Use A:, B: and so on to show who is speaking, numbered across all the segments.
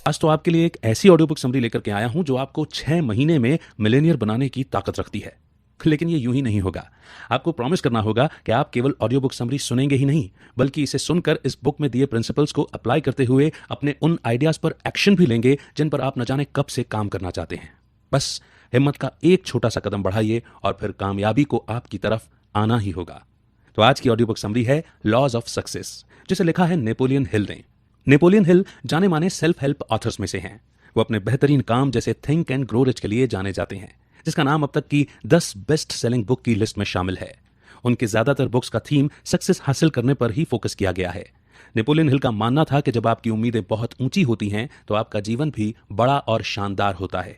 A: आज तो आपके लिए एक ऐसी ऑडियो बुक समरी लेकर के आया हूं जो आपको 6 महीने में मिलेनियर बनाने की ताकत रखती है। लेकिन ये यूं ही नहीं होगा। आपको प्रॉमिस करना होगा कि आप केवल ऑडियो बुक समरी सुनेंगे ही नहीं, बल्कि इसे सुनकर इस बुक में दिए प्रिंसिपल्स को अप्लाई करते हुए अपने उन आइडियाज पर एक्शन भी लेंगे जिन पर आप न जाने कब से काम करना चाहते हैं। बस हिम्मत का एक छोटा सा कदम बढ़ाइए और फिर कामयाबी को आपकी तरफ आना ही होगा। तो आज की ऑडियो बुक समरी है लॉज ऑफ सक्सेस, जिसे लिखा है नेपोलियन हिल ने। नेपोलियन हिल जाने माने सेल्फ हेल्प ऑथर्स में से हैं। वो अपने बेहतरीन काम जैसे थिंक एंड ग्रो रिच के लिए जाने जाते हैं, जिसका नाम अब तक की 10 बेस्ट सेलिंग बुक की लिस्ट में शामिल है। उनकी ज्यादातर बुक्स का थीम सक्सेस हासिल करने पर ही फोकस किया गया है। नेपोलियन हिल का मानना था कि जब आपकी उम्मीदें बहुत ऊंची होती हैं तो आपका जीवन भी बड़ा और शानदार होता है।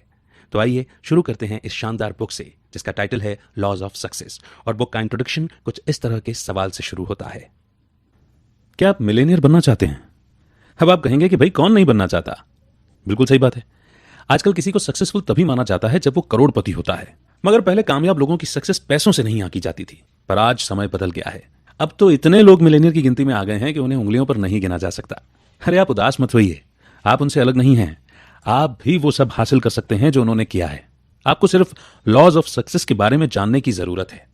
A: तो आइए शुरू करते हैं इस शानदार बुक से, जिसका टाइटल है लॉज ऑफ सक्सेस। और बुक का इंट्रोडक्शन कुछ इस तरह के सवाल से शुरू होता है। क्या आप मिलेनियर बनना चाहते हैं? अब आप कहेंगे कि भाई कौन नहीं बनना चाहता। बिल्कुल सही बात है। आजकल किसी को सक्सेसफुल तभी माना जाता है जब वो करोड़पति होता है। मगर पहले कामयाब लोगों की सक्सेस पैसों से नहीं आंकी जाती थी, पर आज समय बदल गया है। अब तो इतने लोग मिलेनियर की गिनती में आ गए हैं कि उन्हें उंगलियों पर नहीं गिना जा सकता। अरे आप उदास मत होइए, आप उनसे अलग नहीं हैं। आप भी वो सब हासिल कर सकते हैं जो उन्होंने किया है। आपको सिर्फ लॉज ऑफ सक्सेस के बारे में जानने की जरूरत है।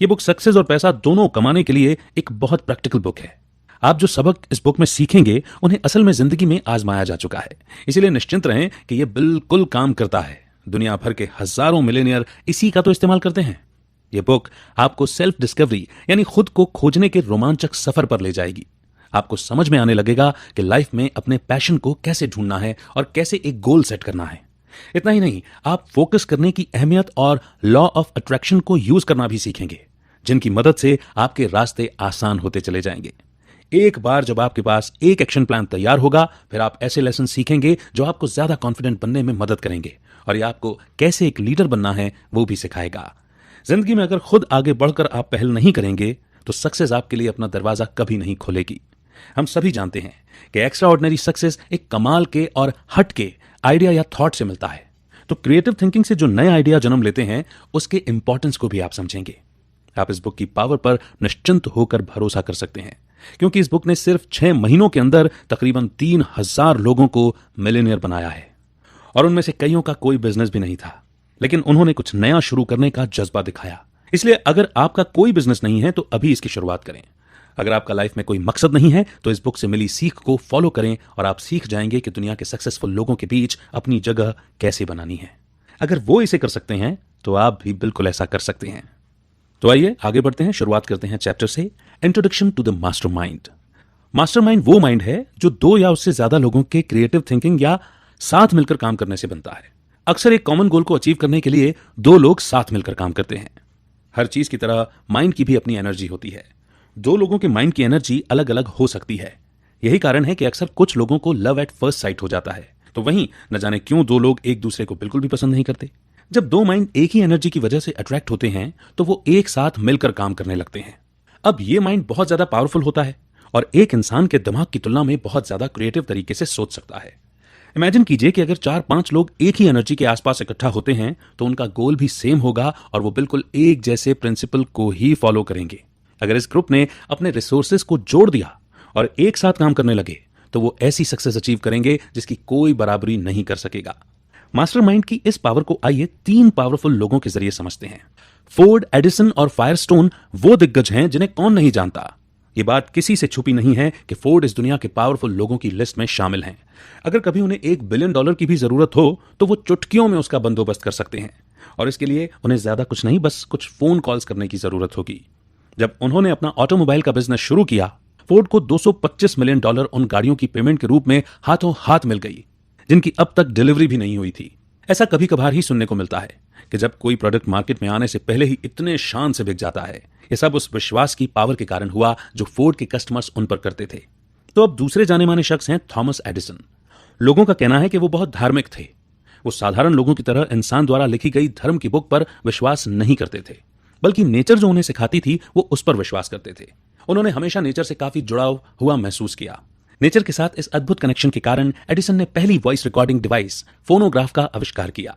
A: ये बुक सक्सेस और पैसा दोनों कमाने के लिए एक बहुत प्रैक्टिकल बुक है। आप जो सबक इस बुक में सीखेंगे उन्हें असल में जिंदगी में आजमाया जा चुका है, इसीलिए निश्चिंत रहें कि यह बिल्कुल काम करता है। दुनिया भर के हजारों मिलेनियर इसी का तो इस्तेमाल करते हैं। यह बुक आपको सेल्फ डिस्कवरी यानी खुद को खोजने के रोमांचक सफर पर ले जाएगी। आपको समझ में आने लगेगा कि लाइफ में अपने पैशन को कैसे ढूंढना है और कैसे एक गोल सेट करना है। इतना ही नहीं, आप फोकस करने की अहमियत और लॉ ऑफ अट्रैक्शन को यूज करना भी सीखेंगे, जिनकी मदद से आपके रास्ते आसान होते चले जाएंगे। एक बार जब आपके पास एक एक्शन प्लान तैयार होगा, फिर आप ऐसे लेसन सीखेंगे जो आपको ज्यादा कॉन्फिडेंट बनने में मदद करेंगे, और ये आपको कैसे एक लीडर बनना है वो भी सिखाएगा। जिंदगी में अगर खुद आगे बढ़कर आप पहल नहीं करेंगे तो सक्सेस आपके लिए अपना दरवाजा कभी नहीं खोलेगी। हम सभी जानते हैं कि एक्स्ट्रा ऑर्डिनरी सक्सेस एक कमाल के और हट के आइडिया या थॉट से मिलता है। तो क्रिएटिव थिंकिंग से जो नए आइडिया जन्म लेते हैं उसके इंपॉर्टेंस को भी आप समझेंगे। आप इस बुक की पावर पर निश्चिंत होकर भरोसा कर सकते हैं, क्योंकि इस बुक ने सिर्फ 6 महीनों के अंदर तकरीबन 3000 लोगों को मिलेनियर बनाया है। और उनमें से कईयों का कोई बिजनेस भी नहीं था, लेकिन उन्होंने कुछ नया शुरू करने का जज्बा दिखाया। इसलिए अगर आपका कोई बिजनेस नहीं है तो अभी इसकी शुरुआत करें। अगर आपका लाइफ में कोई मकसद नहीं है तो इस बुक से मिली सीख को फॉलो करें और आप सीख जाएंगे कि दुनिया के सक्सेसफुल लोगों के बीच अपनी जगह कैसे बनानी है। अगर वो इसे कर सकते हैं तो आप भी बिल्कुल ऐसा कर सकते हैं। तो आइए आगे बढ़ते हैं। शुरुआत करते हैं चैप्टर से, introduction to the mastermind. Mastermind वो माइंड है जो 2 या उससे ज्यादा लोगों के क्रिएटिव थिंकिंग या साथ मिलकर काम करने से बनता है। अक्सर एक कॉमन गोल को अचीव करने के लिए 2 लोग साथ मिलकर काम करते हैं। हर चीज की तरह माइंड की भी अपनी एनर्जी होती है। 2 लोगों के माइंड की एनर्जी अलग अलग हो सकती है। यही कारण है कि अक्सर कुछ लोगों को लव एट फर्स्ट साइट हो जाता है, तो वहीं न जाने क्यों 2 लोग एक दूसरे को बिल्कुल भी पसंद नहीं करते। जब 2 माइंड एक ही एनर्जी की वजह से अट्रैक्ट होते हैं तो वो एक साथ मिलकर काम करने लगते हैं। अब ये माइंड बहुत ज्यादा पावरफुल होता है और एक इंसान के दिमाग की तुलना में बहुत ज्यादा क्रिएटिव तरीके से सोच सकता है। इमेजिन कीजिए कि अगर 4-5 लोग एक ही एनर्जी के आसपास इकट्ठा होते हैं तो उनका गोल भी सेम होगा और वो बिल्कुल एक जैसे प्रिंसिपल को ही फॉलो करेंगे। अगर इस ग्रुप ने अपने रिसोर्सेज को जोड़ दिया और एक साथ काम करने लगे तो वो ऐसी सक्सेस अचीव करेंगे जिसकी कोई बराबरी नहीं कर सकेगा। मास्टरमाइंड की इस पावर को आइए 3 पावरफुल लोगों के जरिए समझते हैं। फोर्ड, एडिसन और फायरस्टोन वो दिग्गज हैं जिन्हें कौन नहीं जानता। ये बात किसी से छुपी नहीं है कि फोर्ड इस दुनिया के पावरफुल लोगों की लिस्ट में शामिल हैं। अगर कभी उन्हें $1 बिलियन की भी जरूरत हो तो वो चुटकियों में उसका बंदोबस्त कर सकते हैं, और इसके लिए उन्हें ज्यादा कुछ नहीं, बस कुछ फोन कॉल्स करने की जरूरत होगी। जब उन्होंने अपना ऑटोमोबाइल का बिजनेस शुरू किया, फोर्ड को $225 मिलियन उन गाड़ियों की पेमेंट के रूप में हाथों हाथ मिल गई, जिनकी अब तक डिलीवरी भी नहीं हुई थी। ऐसा कभी कभार ही सुनने को मिलता है कि जब कोई प्रोडक्ट मार्केट में आने से पहले ही इतने शान से बिक जाता है। यह सब उस विश्वास की पावर के कारण हुआ जो फोर्ड के कस्टमर्स उन पर करते थे। तो अब दूसरे जाने माने शख्स हैं थॉमस एडिसन। लोगों का कहना है कि वो बहुत धार्मिक थे। वो साधारण लोगों की तरह इंसान द्वारा लिखी गई धर्म की बुक पर विश्वास नहीं करते थे, बल्कि नेचर जो उन्हें सिखाती थी वो उस पर विश्वास करते थे। उन्होंने हमेशा नेचर से काफी जुड़ाव हुआ महसूस किया। नेचर के साथ इस अद्भुत कनेक्शन के कारण एडिसन ने पहली वॉइस रिकॉर्डिंग डिवाइस फोनोग्राफ का आविष्कार किया।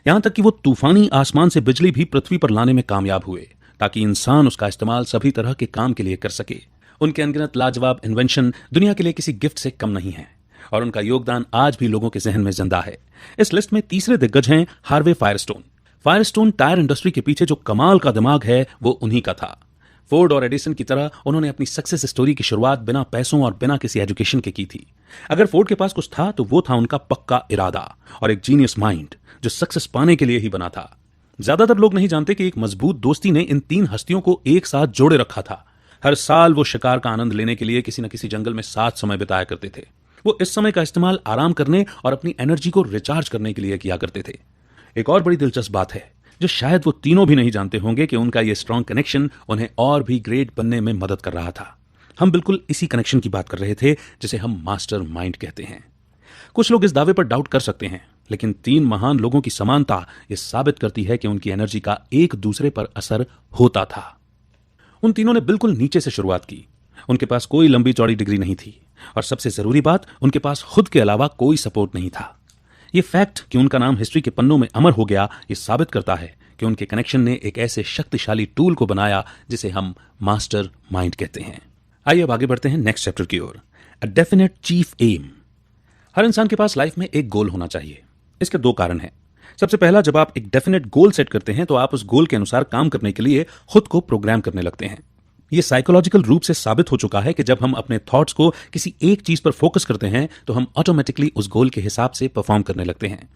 A: यहां तक कि वो तूफानी आसमान से बिजली भी पृथ्वी पर लाने में कामयाब हुए, ताकि इंसान उसका इस्तेमाल सभी तरह के काम के लिए कर सके। उनके अनगिनत लाजवाब इन्वेंशन दुनिया के लिए किसी गिफ्ट से कम नहीं है, और उनका योगदान आज भी लोगों के जहन में जिंदा है। इस लिस्ट में तीसरे दिग्गज हैं Harvey Firestone. Firestone tyre industry के पीछे जो कमाल का दिमाग है वो उन्हीं का था। फोर्ड और एडिसन की तरह उन्होंने अपनी सक्सेस स्टोरी की शुरुआत बिना पैसों और बिना किसी एजुकेशन के की थी। अगर फोर्ड के पास कुछ था तो वो था उनका पक्का इरादा और एक जीनियस माइंड जो सक्सेस पाने के लिए ही बना था। ज्यादातर लोग नहीं जानते कि एक मजबूत दोस्ती ने इन तीन हस्तियों को एक साथ जोड़े रखा था। हर साल वो शिकार का आनंद लेने के लिए किसी न किसी जंगल में साथ समय बिताया करते थे। वो इस समय का इस्तेमाल आराम करने और अपनी एनर्जी को रिचार्ज करने के लिए किया करते थे। एक और बड़ी दिलचस्प बात है जो शायद वो तीनों भी नहीं जानते होंगे कि उनका ये स्ट्रॉन्ग कनेक्शन उन्हें और भी ग्रेट बनने में मदद कर रहा था। हम बिल्कुल इसी कनेक्शन की बात कर रहे थे जिसे हम मास्टर माइंड कहते हैं। कुछ लोग इस दावे पर डाउट कर सकते हैं, लेकिन तीन महान लोगों की समानता ये साबित करती है कि उनकी एनर्जी का एक दूसरे पर असर होता था। उन तीनों ने बिल्कुल नीचे से शुरुआत की। उनके पास कोई लंबी चौड़ी डिग्री नहीं थी और सबसे जरूरी बात, उनके पास खुद के अलावा कोई सपोर्ट नहीं था। ये फैक्ट कि उनका नाम हिस्ट्री के पन्नों में अमर हो गया, ये साबित करता है कि उनके कनेक्शन ने एक ऐसे शक्तिशाली टूल को बनाया जिसे हम मास्टर माइंड कहते हैं। आइए अब आगे बढ़ते हैं नेक्स्ट चैप्टर की ओर। A definite chief aim. हर इंसान के पास लाइफ में एक गोल होना चाहिए। इसके दो कारण हैं। सबसे पहला, जब आप एक डेफिनेट गोल सेट करते हैं तो आप उस गोल के अनुसार काम करने के लिए खुद को प्रोग्राम करने लगते हैं। यह साइकोलॉजिकल रूप से साबित हो चुका है कि जब हम अपने थॉट्स को किसी एक चीज पर फोकस करते हैं तो हम ऑटोमेटिकली उस गोल के हिसाब से परफॉर्म करने लगते हैं।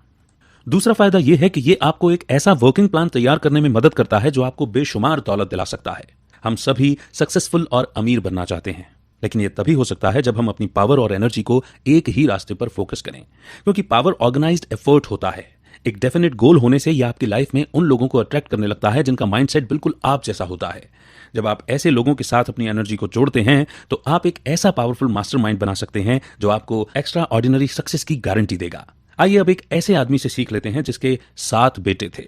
A: दूसरा फायदा यह है कि यह आपको एक ऐसा वर्किंग प्लान तैयार करने में मदद करता है जो आपको बेशुमार दौलत दिला सकता है। हम सभी सक्सेसफुल और अमीर बनना चाहते हैं, लेकिन यह तभी हो सकता है जब हम अपनी पावर और एनर्जी को एक ही रास्ते पर फोकस करें, क्योंकि पावर ऑर्गेनाइज्ड एफर्ट होता है। एक डेफिनेट गोल होने से यह आपकी लाइफ में उन लोगों को अट्रैक्ट करने लगता है जिनका माइंडसेट बिल्कुल आप जैसा होता है। जब आप ऐसे लोगों के साथ अपनी एनर्जी को जोड़ते हैं तो आप एक ऐसा पावरफुल मास्टरमाइंड बना सकते हैं जो आपको एक्स्ट्रा ऑर्डिनरी सक्सेस की गारंटी देगा। आइए अब एक ऐसे आदमी से सीख लेते हैं जिसके 7 बेटे थे।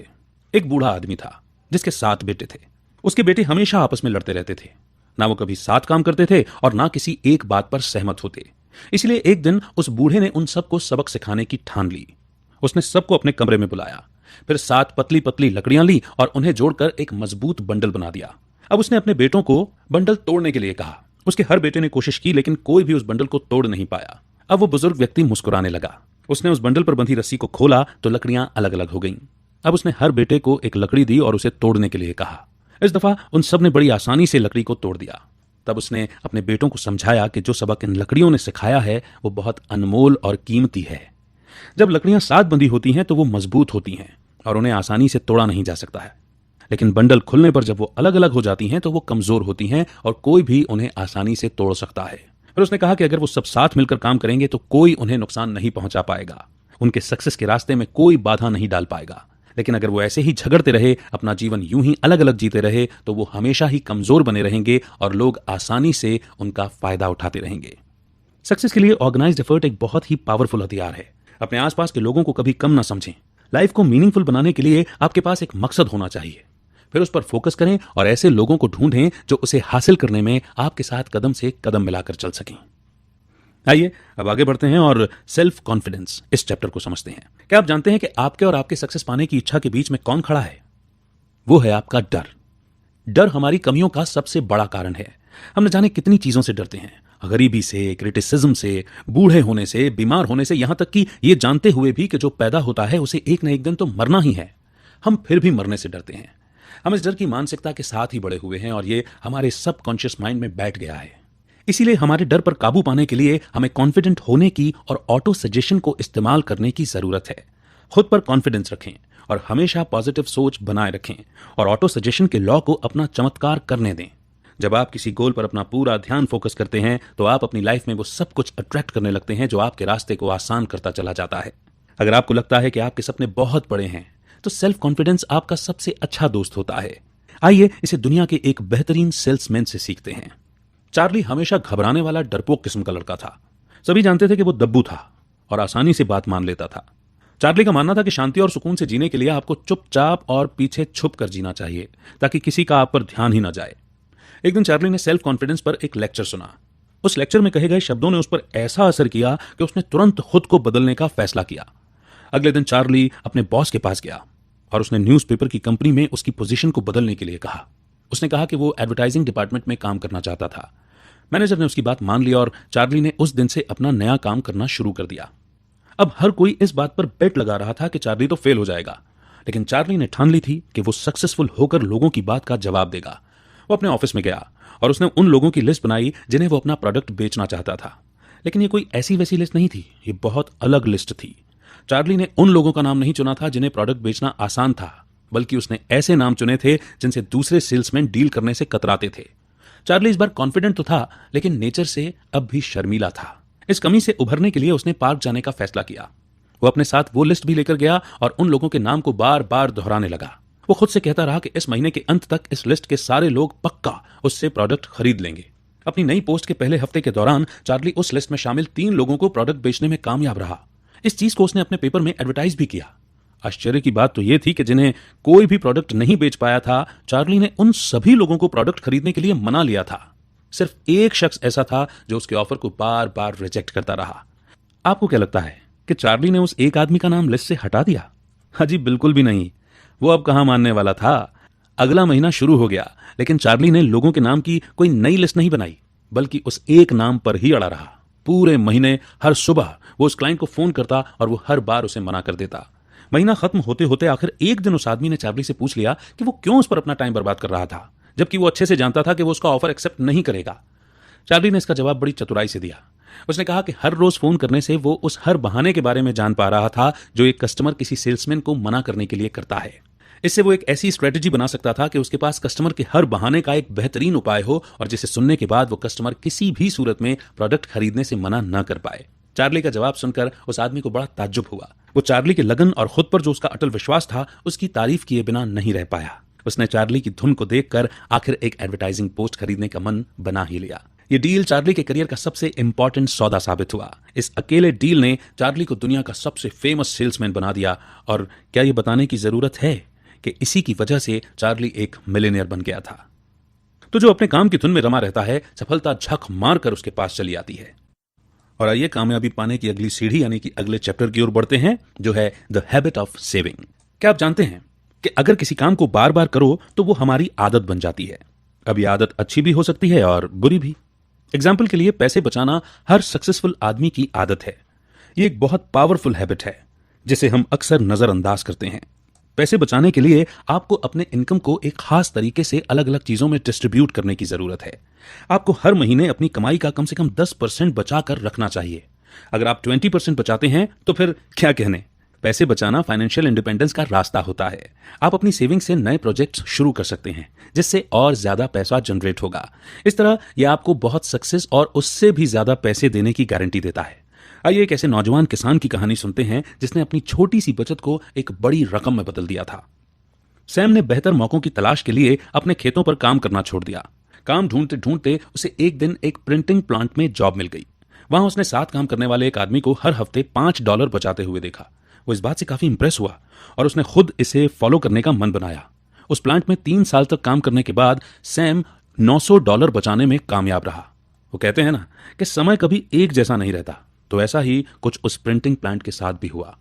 A: एक बूढ़ा आदमी था जिसके 7 बेटे थे। उसके बेटे हमेशा आपस में लड़ते रहते थे। ना वो कभी साथ काम करते थे और ना किसी एक बात पर सहमत होते। इसलिए एक दिन उस बूढ़े ने उन सबको सबक सिखाने की ठान ली। उसने सबको अपने कमरे में बुलाया, फिर 7 पतली पतली लकड़ियां ली और उन्हें जोड़कर एक मजबूत बंडल बना दिया। अब उसने अपने बेटों को बंडल तोड़ने के लिए कहा। उसके हर बेटे ने कोशिश की, लेकिन कोई भी उस बंडल को तोड़ नहीं पाया। अब वो बुजुर्ग व्यक्ति मुस्कुराने लगा। उसने उस बंडल पर बंधी रस्सी को खोला तो लकड़ियां अलग अलग हो गईं। अब उसने हर बेटे को एक लकड़ी दी और उसे तोड़ने के लिए कहा। इस दफा उन सब ने बड़ी आसानी से लकड़ी को तोड़ दिया। तब उसने अपने बेटों को समझाया कि जो सबक इन लकड़ियों ने सिखाया है वो बहुत अनमोल और कीमती है। जब लकड़ियां साथ बंधी होती हैं तो वो मजबूत होती हैं और उन्हें आसानी से तोड़ा नहीं जा सकता है, लेकिन बंडल खुलने पर जब वो अलग अलग हो जाती हैं तो वो कमजोर होती हैं और कोई भी उन्हें आसानी से तोड़ सकता है। फिर उसने कहा कि अगर वो सब साथ मिलकर काम करेंगे तो कोई उन्हें नुकसान नहीं पहुंचा पाएगा, उनके सक्सेस के रास्ते में कोई बाधा नहीं डाल पाएगा। लेकिन अगर वो ऐसे ही झगड़ते रहे, अपना जीवन यूं ही अलग अलग जीते रहे, तो वो हमेशा ही कमजोर बने रहेंगे और लोग आसानी से उनका फायदा उठाते रहेंगे। सक्सेस के लिए ऑर्गेनाइज्ड एफर्ट एक बहुत ही पावरफुल हथियार है। अपने आसपास के लोगों को कभी कम ना समझें। लाइफ को मीनिंगफुल बनाने के लिए आपके पास एक मकसद होना चाहिए, फिर उस पर फोकस करें और ऐसे लोगों को ढूंढें जो उसे हासिल करने में आपके साथ कदम से कदम मिलाकर चल सकें। आइए अब आगे बढ़ते हैं और सेल्फ कॉन्फिडेंस इस चैप्टर को समझते हैं। क्या आप जानते हैं कि आपके और आपके सक्सेस पाने की इच्छा के बीच में कौन खड़ा है? वो है आपका डर। डर हमारी कमियों का सबसे बड़ा कारण है। हम न जाने कितनी चीजों से डरते हैं, गरीबी से, क्रिटिसिज्म से, बूढ़े होने से, बीमार होने से, यहां तक कि ये जानते हुए भी कि जो पैदा होता है उसे एक न एक दिन तो मरना ही है, हम फिर भी मरने से डरते हैं। हम इस डर की मानसिकता के साथ ही बड़े हुए हैं और ये हमारे सबकॉन्शियस माइंड में बैठ गया है। इसीलिए हमारे डर पर काबू पाने के लिए हमें कॉन्फिडेंट होने की और ऑटो सजेशन को इस्तेमाल करने की जरूरत है। खुद पर कॉन्फिडेंस रखें और हमेशा पॉजिटिव सोच बनाए रखें और ऑटो सजेशन के लॉ को अपना चमत्कार करने दें। जब आप किसी गोल पर अपना पूरा ध्यान फोकस करते हैं तो आप अपनी लाइफ में वो सब कुछ अट्रैक्ट करने लगते हैं जो आपके रास्ते को आसान करता चला जाता है। अगर आपको लगता है कि आपके सपने बहुत बड़े हैं तो सेल्फ कॉन्फिडेंस आपका सबसे अच्छा दोस्त होता है। आइए इसे दुनिया के एक बेहतरीन सेल्समैन से सीखते हैं। चार्ली हमेशा घबराने वाला डरपोक किस्म का लड़का था। सभी जानते थे कि वो दब्बू था और आसानी से बात मान लेता था। चार्ली का मानना था कि शांति और सुकून से जीने के लिए आपको चुपचाप और पीछे छुप कर जीना चाहिए ताकि किसी का आप पर ध्यान ही ना जाए। एक दिन चार्ली ने सेल्फ कॉन्फिडेंस पर एक लेक्चर सुना। उस लेक्चर में कहे गए शब्दों ने उस पर ऐसा असर किया कि उसने तुरंत खुद को बदलने का फैसला किया। अगले दिन चार्ली अपने बॉस के पास गया और उसने न्यूज़पेपर की कंपनी में उसकी पोजीशन को बदलने के लिए कहा। उसने कहा कि वो एडवर्टाइजिंग डिपार्टमेंट में काम करना चाहता था। मैनेजर ने उसकी बात मान ली और चार्ली ने उस दिन से अपना नया काम करना शुरू कर दिया। अब हर कोई इस बात पर बेट लगा रहा था कि चार्ली तो फेल हो जाएगा, लेकिन चार्ली ने ठान ली थी कि वो सक्सेसफुल होकर लोगों की बात का जवाब देगा। वो अपने ऑफिस में गया और उसने उन लोगों की लिस्ट बनाई जिन्हें वो अपना प्रोडक्ट बेचना चाहता था। लेकिन ये कोई ऐसी वैसी लिस्ट नहीं थी, ये बहुत अलग लिस्ट थी। चार्ली ने उन लोगों का नाम नहीं चुना था जिन्हें प्रोडक्ट बेचना आसान था, बल्कि उसने ऐसे नाम चुने थे जिनसे दूसरे सेल्समैन डील करने से कतराते थे। चार्ली इस बार कॉन्फिडेंट तो था, लेकिन नेचर से अब भी शर्मीला था। इस कमी से उभरने के लिए उसने पार्क जाने का फैसला किया। वो अपने साथ वो लिस्ट भी लेकर गया और उन लोगों के नाम को बार बार दोहराने लगा। वो खुद से कहता रहा कि इस महीने के अंत तक इस लिस्ट के सारे लोग पक्का उससे प्रोडक्ट खरीद लेंगे। अपनी नई पोस्ट के पहले हफ्ते के दौरान चार्ली उस लिस्ट में शामिल 3 लोगों को प्रोडक्ट बेचने में कामयाब रहा। इस चीज को उसने अपने पेपर में एडवर्टाइज भी किया। आश्चर्य की बात तो यह थी कि जिन्हें कोई भी प्रोडक्ट नहीं बेच पाया था, चार्ली ने उन सभी लोगों को प्रोडक्ट खरीदने के लिए मना लिया था। सिर्फ एक शख्स ऐसा था जो उसके ऑफर को बार बार रिजेक्ट करता रहा। आपको क्या लगता है कि चार्ली ने उस एक आदमी का नाम लिस्ट से हटा दिया? हाँ जी, बिल्कुल भी नहीं। वो अब कहां मानने वाला था। अगला महीना शुरू हो गया, लेकिन चार्ली ने लोगों के नाम की कोई नई लिस्ट नहीं बनाई, बल्कि उस एक नाम पर ही अड़ा रहा। पूरे महीने हर सुबह वो उस क्लाइंट को फोन करता और वो हर बार उसे मना कर देता। महीना खत्म होते होते आखिर एक दिन उस आदमी ने चार्ली से पूछ लिया कि वो क्यों उस पर अपना टाइम बर्बाद कर रहा था, जबकि वो अच्छे से जानता था कि वो उसका ऑफर एक्सेप्ट नहीं करेगा। चार्ली ने इसका जवाब बड़ी चतुराई से दिया। उसने कहा कि हर रोज फोन करने से वो उस हर बहाने के बारे में जान पा रहा था जो एक कस्टमर किसी सेल्समैन को मना करने के लिए करता है। इससे वो एक ऐसी स्ट्रेटजी बना सकता था कि उसके पास कस्टमर के हर बहाने का एक बेहतरीन उपाय हो और जिसे सुनने के बाद वो कस्टमर किसी भी सूरत में प्रोडक्ट खरीदने से मना न कर पाए। चार्ली का जवाब सुनकर उस आदमी को बड़ा ताज्जुब हुआ। वो चार्ली के लगन और खुद पर जो उसका अटल विश्वास था, उसकी तारीफ किए बिना नहीं रह पाया। उसने चार्ली की धुन को देखकर आखिर एक एडवर्टाइजिंग पोस्ट खरीदने का मन बना ही लिया। ये डील चार्ली के करियर का सबसे इंपॉर्टेंट सौदा साबित हुआ। इस अकेले डील ने चार्ली को दुनिया का सबसे फेमस सेल्समैन बना दिया। और क्या ये बताने की जरूरत है कि इसी की वजह से चार्ली एक मिलियनेयर बन गया था। तो जो अपने काम की धुन में रमा रहता है, सफलता झक मार कर उसके पास चली आती है। और आइए कामयाबी पाने की अगली सीढ़ी यानी कि अगले चैप्टर की ओर बढ़ते हैं, जो है द हैबिट ऑफ सेविंग। क्या आप जानते हैं कि अगर किसी काम को बार बार करो तो वो हमारी आदत बन जाती है। अब ये आदत अच्छी भी हो सकती है और बुरी भी। एग्जाम्पल के लिए, पैसे बचाना हर सक्सेसफुल आदमी की आदत है। ये एक बहुत पावरफुल हैबिट है जिसे हम अक्सर नजरअंदाज करते हैं। पैसे बचाने के लिए आपको अपने इनकम को एक खास तरीके से अलग अलग चीजों में डिस्ट्रीब्यूट करने की जरूरत है। आपको हर महीने अपनी कमाई का कम से कम 10% बचाकर रखना चाहिए। अगर आप 20% बचाते हैं तो फिर क्या कहने। पैसे बचाना फाइनेंशियल इंडिपेंडेंस का रास्ता होता है। आप अपनी सेविंग से नए प्रोजेक्ट्स शुरू कर सकते हैं जिससे और ज्यादा पैसा जनरेट होगा। इस तरह यह आपको बहुत सक्सेस और उससे भी ज्यादा पैसे देने की गारंटी देता है। आइए एक ऐसे नौजवान किसान की कहानी सुनते हैं जिसने अपनी छोटी सी बचत को एक बड़ी रकम में बदल दिया था। सैम ने बेहतर मौकों की तलाश के लिए अपने खेतों पर काम करना छोड़ दिया। काम ढूंढते ढूंढते उसे एक दिन एक प्रिंटिंग प्लांट में जॉब मिल गई। वहां उसने साथ काम करने वाले एक आदमी को हर हफ्ते $5 बचाते हुए देखा। वो इस बात से काफी इंप्रेस हुआ और उसने खुद इसे फॉलो करने का मन बनाया। उस प्लांट में 3 साल तक काम करने के बाद सैम $900 बचाने में कामयाब रहा। वो कहते हैं ना कि समय कभी एक जैसा नहीं रहता, तो ऐसा ही कुछ उस प्रिंटिंग प्लांट के साथ भी हुआ।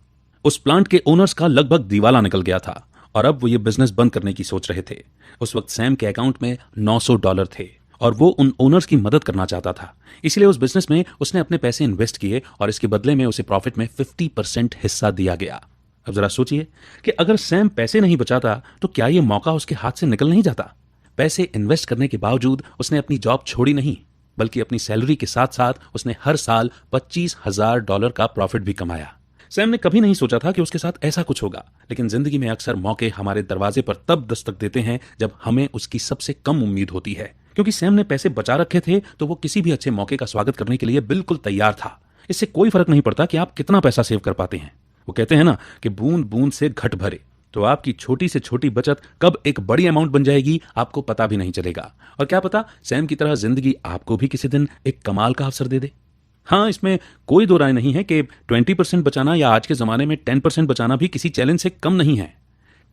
A: उस प्लांट के ओनर्स का लगभग दिवाला निकल गया था और अब वो ये बिजनेस बंद करने की सोच रहे थे। उस वक्त सैम के अकाउंट में $900 थे और वो उन ओनर्स की मदद करना चाहता था। इसलिए उस बिजनेस में उसने अपने पैसे इन्वेस्ट किए और इसके बदले में उसे प्रॉफिट में 50% हिस्सा दिया गया। अब जरा सोचिए कि अगर सैम पैसे नहीं बचाता तो क्या ये मौका उसके हाथ से निकल नहीं जाता। पैसे इन्वेस्ट करने के बावजूद उसने अपनी जॉब छोड़ी नहीं, बल्कि अपनी सैलरी के साथ साथ उसने हर साल $25,000 का प्रॉफिट भी कमाया। सैम ने कभी नहीं सोचा था कि उसके साथ ऐसा कुछ होगा, लेकिन जिंदगी में अक्सर मौके हमारे दरवाजे पर तब दस्तक देते हैं जब हमें उसकी सबसे कम उम्मीद होती है। क्योंकि सैम ने पैसे बचा रखे थे तो वो किसी भी अच्छे मौके का स्वागत करने के लिए बिल्कुल तैयार था। इससे कोई फर्क नहीं पड़ता कि आप कितना पैसा सेव कर पाते हैं। वो कहते हैं ना कि बूंद बूंद से घट भरे। तो आपकी छोटी से छोटी बचत कब एक बड़ी अमाउंट बन जाएगी आपको पता भी नहीं चलेगा। और क्या पता सैम की तरह जिंदगी आपको भी किसी दिन एक कमाल का अवसर दे दे। हाँ, इसमें कोई दो राय नहीं है कि 20% बचाना या आज के जमाने में 10% बचाना भी किसी चैलेंज से कम नहीं है।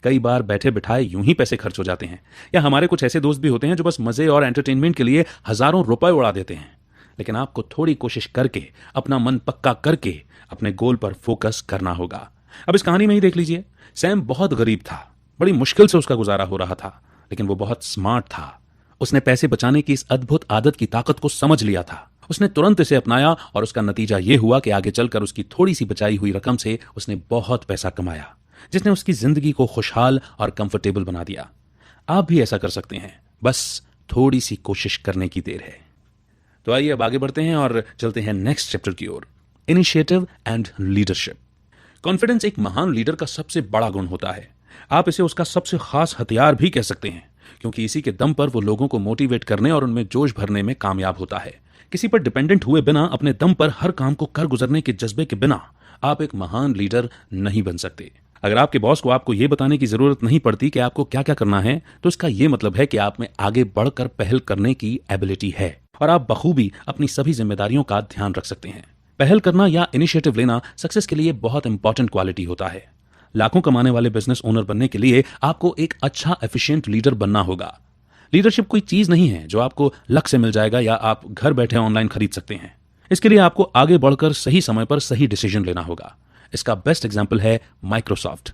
A: कई बार बैठे बिठाए यूं ही पैसे खर्च हो जाते हैं, या हमारे कुछ ऐसे दोस्त भी होते हैं जो बस मजे और एंटरटेनमेंट के लिए हजारों रुपए उड़ा देते हैं। लेकिन आपको थोड़ी कोशिश करके, अपना मन पक्का करके अपने गोल पर फोकस करना होगा। अब इस कहानी में ही देख लीजिए, सैम बहुत गरीब था, बड़ी मुश्किल से उसका गुजारा हो रहा था, लेकिन वो बहुत स्मार्ट था। उसने पैसे बचाने की इस अद्भुत आदत की ताकत को समझ लिया था। उसने तुरंत इसे अपनाया और उसका नतीजा ये हुआ कि आगे चलकर उसकी थोड़ी सी बचाई हुई रकम से उसने बहुत पैसा कमाया, जिसने उसकी जिंदगी को खुशहाल और कंफर्टेबल बना दिया। आप भी ऐसा कर सकते हैं, बस थोड़ी सी कोशिश करने की देर है। तो आइए अब आगे बढ़ते हैं और चलते हैं नेक्स्ट चैप्टर की ओर, इनिशिएटिव एंड लीडरशिप। कॉन्फिडेंस एक महान लीडर का सबसे बड़ा गुण होता है। आप इसे उसका सबसे खास हथियार भी कह सकते हैं, क्योंकि इसी के दम पर वो लोगों को मोटिवेट करने और उनमें जोश भरने में कामयाब होता है। किसी पर डिपेंडेंट हुए बिना, अपने दम पर हर काम को कर गुजरने के जज्बे के बिना आप एक महान लीडर नहीं बन सकते। अगर आपके बॉस को आपको यह बताने की जरूरत नहीं पड़ती कि आपको क्या क्या करना है, तो इसका यह मतलब है कि आप में आगे बढ़कर पहल करने की एबिलिटी है और आप बखूबी अपनी सभी जिम्मेदारियों का ध्यान रख सकते हैं। पहल करना या इनिशिएटिव लेना सक्सेस के लिए बहुत इंपॉर्टेंट क्वालिटी होता है। लाखों कमाने वाले बिजनेस ओनर बनने के लिए आपको एक अच्छा एफिशिएंट लीडर बनना होगा। लीडरशिप कोई चीज नहीं है जो आपको लक से मिल जाएगा या आप घर बैठे ऑनलाइन खरीद सकते हैं। इसके लिए आपको आगे बढ़कर सही समय पर सही डिसीजन लेना होगा। इसका बेस्ट एग्जाम्पल है माइक्रोसॉफ्ट।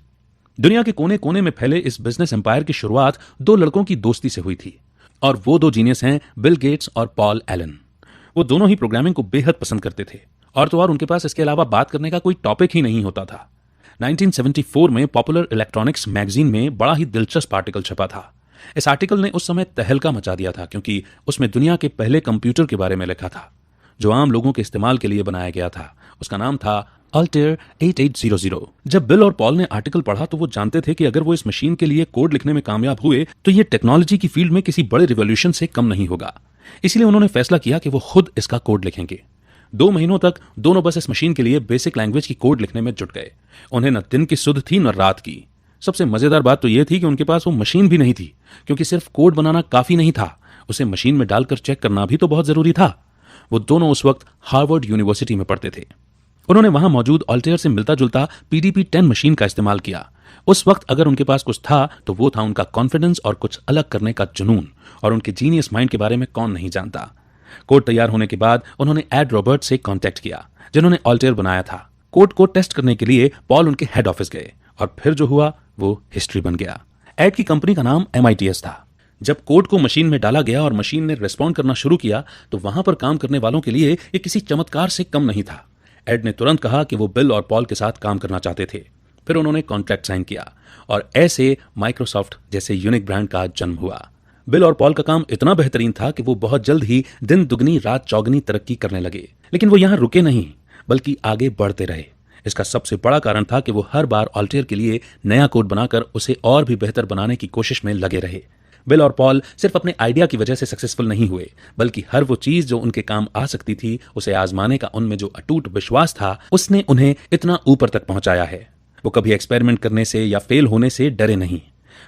A: दुनिया के कोने कोने में फैले इस बिजनेस एम्पायर की शुरुआत दो लड़कों की दोस्ती से हुई थी, और वो दो जीनियस हैं बिल गेट्स और पॉल एलन। वो दोनों ही प्रोग्रामिंग को बेहद पसंद करते थे, और तो और उनके पास इसके अलावा बात करने का कोई टॉपिक ही नहीं होता था। 1974 में पॉपुलर इलेक्ट्रॉनिक्स मैगजीन में बड़ा ही दिलचस्प आर्टिकल छपा था। इस आर्टिकल ने उस समय तहलका मचा दिया था, क्योंकि उसमें दुनिया के पहले कंप्यूटर के बारे में लिखा था जो आम लोगों के इस्तेमाल के लिए बनाया गया था। उसका नाम था अल्टेयर 8800। जब बिल और पॉल ने आर्टिकल पढ़ा तो वो जानते थे कि अगर वो इस मशीन के लिए कोड लिखने में कामयाब हुए तो ये टेक्नोलॉजी की फील्ड में किसी बड़े रिवॉल्यूशन से कम नहीं होगा। इसलिए उन्होंने फैसला किया कि वो खुद इसका कोड लिखेंगे। 2 महीनों तक दोनों बस इस मशीन के लिए बेसिक लैंग्वेज की कोड लिखने में जुट गए। उन्हें न दिन की सुध थी न रात की। सबसे मजेदार बात तो यह थी कि उनके पास वो मशीन भी नहीं थी, क्योंकि सिर्फ कोड बनाना काफी नहीं था, उसे मशीन में डालकर चेक करना भी तो बहुत जरूरी था। वो दोनों उस वक्त हार्वर्ड यूनिवर्सिटी में पढ़ते थे। उन्होंने वहां मौजूद अल्टेयर से मिलता जुलता PDP-10 मशीन का इस्तेमाल किया। उस वक्त अगर उनके पास कुछ था तो वो था उनका कॉन्फिडेंस और कुछ अलग करने का जुनून, और उनके जीनियस माइंड के बारे में कौन नहीं जानता। कोड तैयार होने के बाद उन्होंने एड रॉबर्ट से कांटेक्ट किया, जिन्होंने अल्टेयर बनाया था। कोड को टेस्ट करने के लिए पॉल उनके हेड ऑफिस गए, और फिर जो हुआ वो हिस्ट्री बन गया। एड की कंपनी का नाम MITS था। जब कोड को मशीन में डाला गया और मशीन ने रिस्पॉन्ड करना शुरू किया तो वहां पर काम करने वालों के लिए ये किसी चमत्कार से कम नहीं था। एड ने तुरंत कहा कि वो बिल और पॉल के साथ काम करना चाहते थे। फिर उन्होंने कॉन्ट्रैक्ट साइन किया, और ऐसे माइक्रोसॉफ्ट जैसे यूनिक ब्रांड का जन्म हुआ। बिल और पॉल का काम इतना बेहतरीन था कि वो बहुत जल्द ही दिन दुगनी रात चौगनी तरक्की करने लगे। लेकिन वो यहां रुके नहीं, बल्कि आगे बढ़ते रहे। इसका सबसे बड़ा कारण था कि वो हर बार अल्टेयर के लिए नया कोड बनाकर उसे और भी बेहतर बनाने की कोशिश में लगे रहे। बिल और पॉल सिर्फ अपने आइडिया की वजह से सक्सेसफुल नहीं हुए, बल्कि हर वो चीज जो उनके काम आ सकती थी उसे आजमाने का उनमें जो अटूट विश्वास था, उसने उन्हें इतना ऊपर तक पहुंचाया है। वो कभी एक्सपेरिमेंट करने से या फेल होने से डरे नहीं।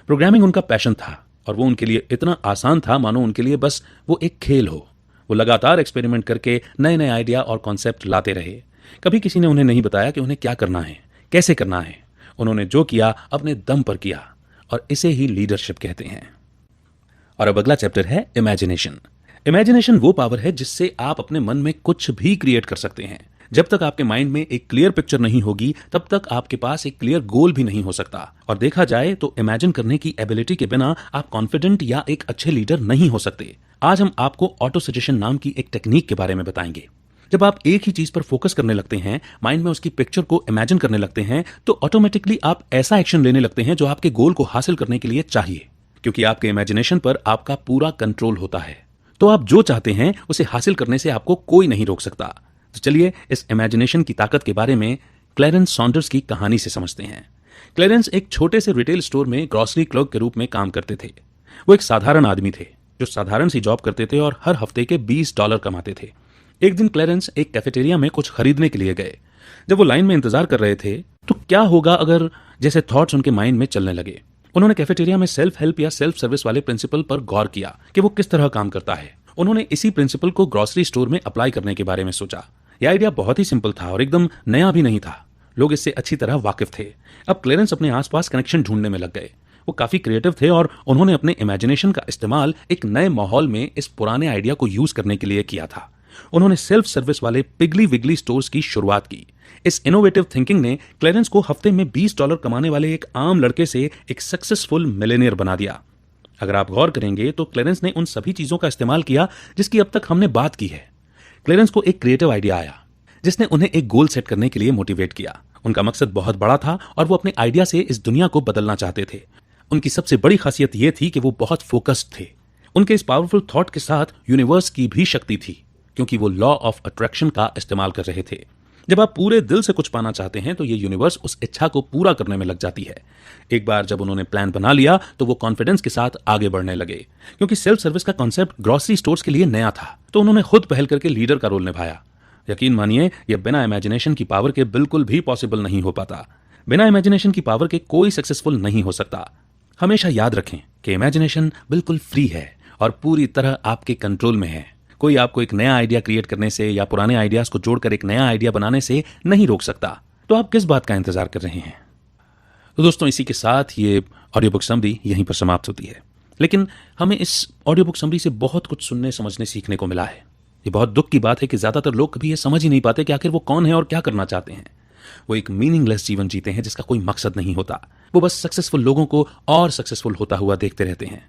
A: प्रोग्रामिंग उनका पैशन था, और वो उनके लिए इतना आसान था मानो उनके लिए बस वो एक खेल हो। वो लगातार एक्सपेरिमेंट करके नए नए आइडिया और कॉन्सेप्ट लाते रहे। कभी किसी ने उन्हें नहीं बताया कि उन्हें क्या करना है, कैसे करना है। उन्होंने जो किया अपने दम पर किया, और इसे ही लीडरशिप कहते हैं। और अब अगला चैप्टर है इमेजिनेशन। इमेजिनेशन वो पावर है जिससे आप अपने मन में कुछ भी क्रिएट कर सकते हैं। जब तक आपके माइंड में एक क्लियर पिक्चर नहीं होगी, तब तक आपके पास एक क्लियर गोल भी नहीं हो सकता। और देखा जाए तो इमेजिन करने की एबिलिटी के बिना आप कॉन्फिडेंट या एक अच्छे लीडर नहीं हो सकते। आज हम आपको ऑटो सजेशन नाम की एक टेक्निक के बारे में बताएंगे। जब आप एक ही चीज पर फोकस करने लगते हैं, माइंड में उसकी पिक्चर को इमेजिन करने लगते हैं, तो ऑटोमेटिकली आप ऐसा एक्शन लेने लगते हैं जो आपके गोल को हासिल करने के लिए चाहिए, क्योंकि आपके इमेजिनेशन पर आपका पूरा कंट्रोल होता है। तो आप जो चाहते हैं उसे हासिल करने से आपको कोई नहीं रोक सकता। तो चलिए इस इमेजिनेशन की ताकत के बारे में क्लैरेंस सॉन्डर्स की कहानी से समझते हैं। क्लैरेंस एक छोटे से रिटेल स्टोर में ग्रॉसरी क्लर्क के रूप में काम करते थे। वो एक साधारण आदमी थे जो साधारण सी जॉब करते थे और हर हफ्ते के $20 कमाते थे। एक दिन क्लैरेंस एक कैफेटेरिया में कुछ खरीदने के लिए गए। जब वो लाइन में इंतजार कर रहे थे तो क्या होगा अगर जैसे थॉट्स उनके माइंड में चलने लगे। उन्होंने कैफेटेरिया में सेल्फ हेल्प या सेल्फ सर्विस वाले प्रिंसिपल पर गौर किया कि वो किस तरह काम करता है। उन्होंने इसी प्रिंसिपल को ग्रॉसरी स्टोर में अप्लाई करने के बारे में सोचा। यह आइडिया बहुत ही सिंपल था और एकदम नया भी नहीं था। लोग इससे अच्छी तरह वाकिफ थे। अब क्लैरेंस अपने आसपास कनेक्शन ढूंढने में लग गए। वो काफी क्रिएटिव थे और उन्होंने अपने इमेजिनेशन का इस्तेमाल एक नए माहौल में इस पुराने आइडिया को यूज करने के लिए किया था। उन्होंने सेल्फ सर्विस वाले पिगली विगली स्टोर्स की शुरुआत की। इस इनोवेटिव थिंकिंग ने क्लैरेंस को हफ्ते में $20 कमाने वाले एक आम लड़के से एक सक्सेसफुल मिलेनियर बना दिया। अगर आप गौर करेंगे तो क्लेरेंस ने उन सभी चीजों का इस्तेमाल किया जिसकी अब तक हमने बात की है। क्लेरेंस को एक क्रिएटिव आइडिया आया जिसने उन्हें एक गोल सेट करने के लिए मोटिवेट किया। उनका मकसद बहुत बड़ा था और वो अपने आइडिया से इस दुनिया को बदलना चाहते थे। उनकी सबसे बड़ी खासियत यह थी कि वो बहुत फोकस्ड थे। उनके इस पावरफुल थॉट के साथ यूनिवर्स की भी शक्ति थी, क्योंकि वो लॉ ऑफ अट्रैक्शन का इस्तेमाल कर रहे थे। जब आप पूरे दिल से कुछ पाना चाहते हैं तो ये यूनिवर्स उस इच्छा को पूरा करने में लग जाती है। एक बार जब उन्होंने प्लान बना लिया तो वो कॉन्फिडेंस के साथ आगे बढ़ने लगे। क्योंकि सेल्फ सर्विस का कॉन्सेप्ट ग्रोसरी स्टोर्स के लिए नया था, तो उन्होंने खुद पहल करके लीडर का रोल निभाया। यकीन मानिए, यह बिना इमेजिनेशन की पावर के बिल्कुल भी पॉसिबल नहीं हो पाता। बिना इमेजिनेशन की पावर के कोई सक्सेसफुल नहीं हो सकता। हमेशा याद रखें कि इमेजिनेशन बिल्कुल फ्री है और पूरी तरह आपके कंट्रोल में है। कोई आपको एक नया आइडिया क्रिएट करने से या पुराने आइडियाज को जोड़कर एक नया आइडिया बनाने से नहीं रोक सकता। तो आप किस बात का इंतजार कर रहे हैं? तो दोस्तों, इसी के साथ ये ऑडियो बुक समरी यहीं पर समाप्त होती है। लेकिन हमें इस ऑडियो बुक समरी से बहुत कुछ सुनने, समझने, सीखने को मिला है। ये बहुत दुख की बात है कि ज्यादातर लोग कभी ये समझ ही नहीं पाते कि आखिर वो कौन है और क्या करना चाहते हैं। वो एक मीनिंगलेस जीवन जीते हैं जिसका कोई मकसद नहीं होता। वो बस सक्सेसफुल लोगों को और सक्सेसफुल होता हुआ देखते रहते हैं।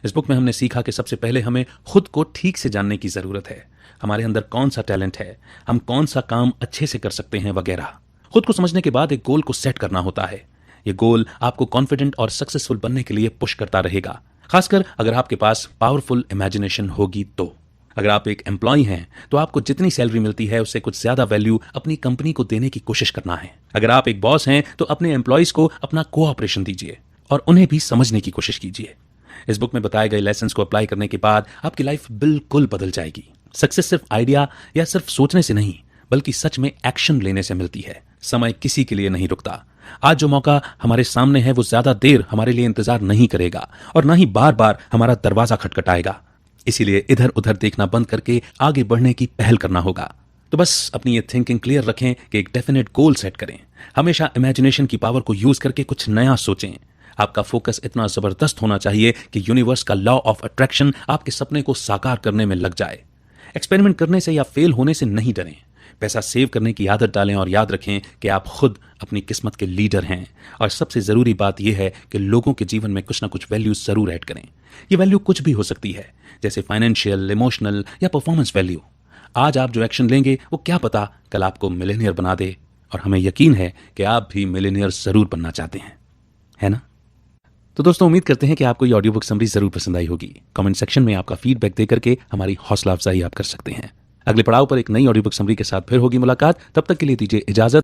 A: इस बुक में हमने सीखा कि सबसे पहले हमें खुद को ठीक से जानने की जरूरत है। हमारे अंदर कौन सा टैलेंट है, हम कौन सा काम अच्छे से कर सकते हैं वगैरह। खुद को समझने के बाद एक गोल को सेट करना होता है। ये गोल आपको कॉन्फिडेंट और सक्सेसफुल बनने के लिए पुश करता रहेगा, खासकर अगर आपके पास पावरफुल इमेजिनेशन होगी तो। अगर आप एक एम्प्लॉय हैं तो आपको जितनी सैलरी मिलती है उससे कुछ ज्यादा वैल्यू अपनी कंपनी को देने की कोशिश करना है। अगर आप एक बॉस हैं तो अपने एम्प्लॉयज को अपना कोऑपरेशन दीजिए और उन्हें भी समझने की कोशिश कीजिए। इस बुक में बताए गए लेसन्स को अप्लाई करने के बाद आपकी लाइफ बिल्कुल बदल जाएगी। सक्सेस सिर्फ आइडिया या सिर्फ सोचने से नहीं, बल्कि सच में एक्शन लेने से मिलती है। समय किसी के लिए नहीं रुकता। आज जो मौका हमारे सामने है वो ज्यादा देर हमारे लिए इंतजार नहीं करेगा और ना ही बार बार हमारा दरवाजा खटखटाएगा। इसीलिए इधर उधर देखना बंद करके आगे बढ़ने की पहल करना होगा। तो बस अपनी ये थिंकिंग क्लियर रखें कि एक डेफिनेट गोल सेट करें। हमेशा इमेजिनेशन की पावर को यूज करके कुछ नया सोचें। आपका फोकस इतना जबरदस्त होना चाहिए कि यूनिवर्स का लॉ ऑफ अट्रैक्शन आपके सपने को साकार करने में लग जाए। एक्सपेरिमेंट करने से या फेल होने से नहीं डरें। पैसा सेव करने की आदत डालें और याद रखें कि आप खुद अपनी किस्मत के लीडर हैं। और सबसे जरूरी बात यह है कि लोगों के जीवन में कुछ ना कुछ वैल्यू जरूर ऐड करें। ये वैल्यू कुछ भी हो सकती है, जैसे फाइनेंशियल, इमोशनल या परफॉर्मेंस वैल्यू। आज आप जो एक्शन लेंगे वो क्या पता कल आपको मिलेनियर बना दे। और हमें यकीन है कि आप भी मिलेनियर जरूर बनना चाहते हैं, है ना? तो दोस्तों, उम्मीद करते हैं कि आपको ये ऑडियो बुक समरी जरूर पसंद आई होगी। कमेंट सेक्शन में आपका फीडबैक देकर के हमारी हौसला अफजाई आप कर सकते हैं। अगले पड़ाव पर एक नई ऑडियो बुक समरी के साथ फिर होगी मुलाकात। तब तक के लिए दीजिए इजाजत।